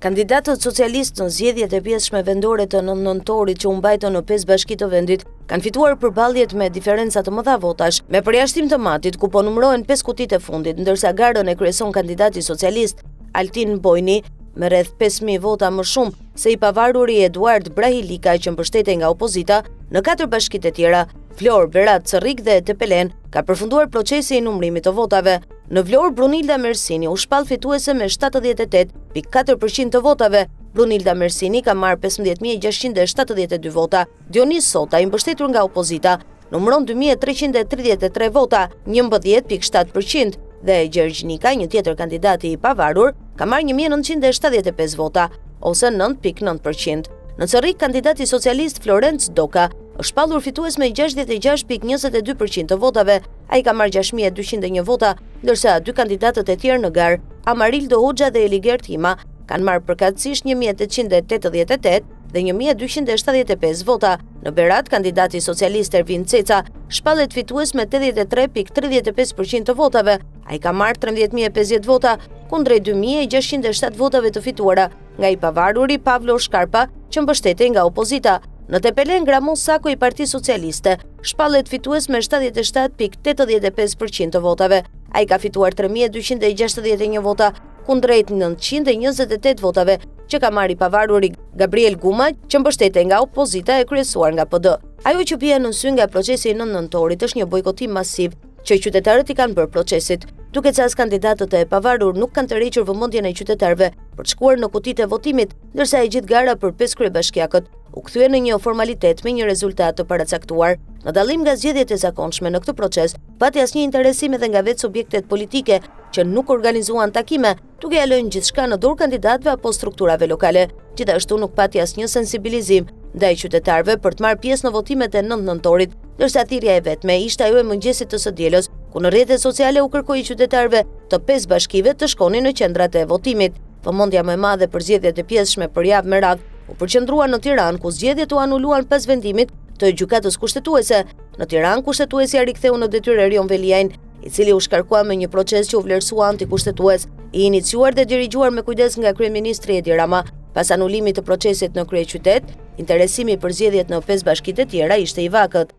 Kandidatët socialistë në zgjedhjet e pjesshme vendore të 9 nëntorit që u mbajtën në 5 bashki të vendit kanë fituar përballjet me diferenca të mëdha votash, me përjashtim të matit ku po numërohen 5 kutitë e fundit, ndërsa garën e kryeson kandidati socialist Altin Bojni me rreth 5000 vota më shumë se i pavaruri Eduard Brahilika që mbështetej nga opozita. Në 4 bashkitë e tjera, Florë, Berat, Cerrik dhe Tepelen, ka përfunduar procesi i numërimit të votave. Në Vlorë, Brunilda Mersini u shpall fituese me 78.4% të votave. Brunilda Mersini ka marrë 15.672 vota. Dionis Sota, i mbështetur nga opozita, numëron 2.333 vota, 11.7%, dhe Gjergj Nika, një tjetër kandidati i pavarur, ka marrë 1.975 vota, ose 9.9%. Në Cerrik, kandidati socialist Florenc Doka është shpallur fitues me 66.22% të votave. Ai ka marrë 6.201 vota, ndërsa 2 kandidatët e tjerë në garë, Amarildo Hoxha dhe Eligert Hima, kanë marrë përkatësisht 1.888 dhe 1.275 vota. Në Berat, kandidati socialist Ervin Ceca shpallet fitues me 83.35% të votave. Ai ka marrë 13.050 vota kundrejt 2.607 votave të fituara nga i pavaruri Pavlo Shkarpa që mbështetej nga opozita. Në Tepelen, Gramon Sako i Partisë Socialiste shpallet fitues me 77.85% të votave. Ai ka fituar 3.261 vota kundrejt 928 votave që ka marrë i pavaruri Gabriel Guma që mbështetej nga opozita e kryesuar nga PD. Ajo që bie në sy nga procesi i 9 nëntorit është një bojkotim masiv që qytetarët i kanë bërë procesit, duke se as kandidatët e pavarur nuk kanë tërhequr vëmendjen e qytetarëve për të shkuar në kutitë e votimit, ndërsa e gjithë gara për 5 kryebashkiakët u kthye në një formalitet me një rezultat të paracaktuar. Në dallim nga zgjedhjet e zakonshme në këtë proces, pati asnjë interesim edhe nga vetë subjektet politike që nuk organizuan takime, duke ia lënë gjithçka në dorë kandidatëve apo strukturave lokale. Gjithashtu nuk pati asnjë sensibilizim ndaj qytetarëve për të marrë pjesë në votimet e 9 nëntorit, ndërsa thirrja e vetme ishte ajo e mëngjesit të së dielës, ku në rrjetet sociale u kërkoi qytetarëve të 5 bashkive të shkonin në qendrat e votimit. Vëmendja më e madhe për zgjedhjet e pjesshme për javë me radhë u përqendrua në Tiranë, ku zgjedhjet u anuluan pas vendimit të gjykatës kushtetuese. Në Tiranë, kushtetuesi ja riktheu në detyrë Erion Veliajin, i cili u shkarkua me një proces që u vlerësua antikushtetues, i iniciuar dhe dirigjuar me kujdes nga kryeministri Edi Rama. Pas anulimit të procesit në kryeqytet, interesimi për zgjedhjet në 5 bashkitë e tjera ishte i vakët.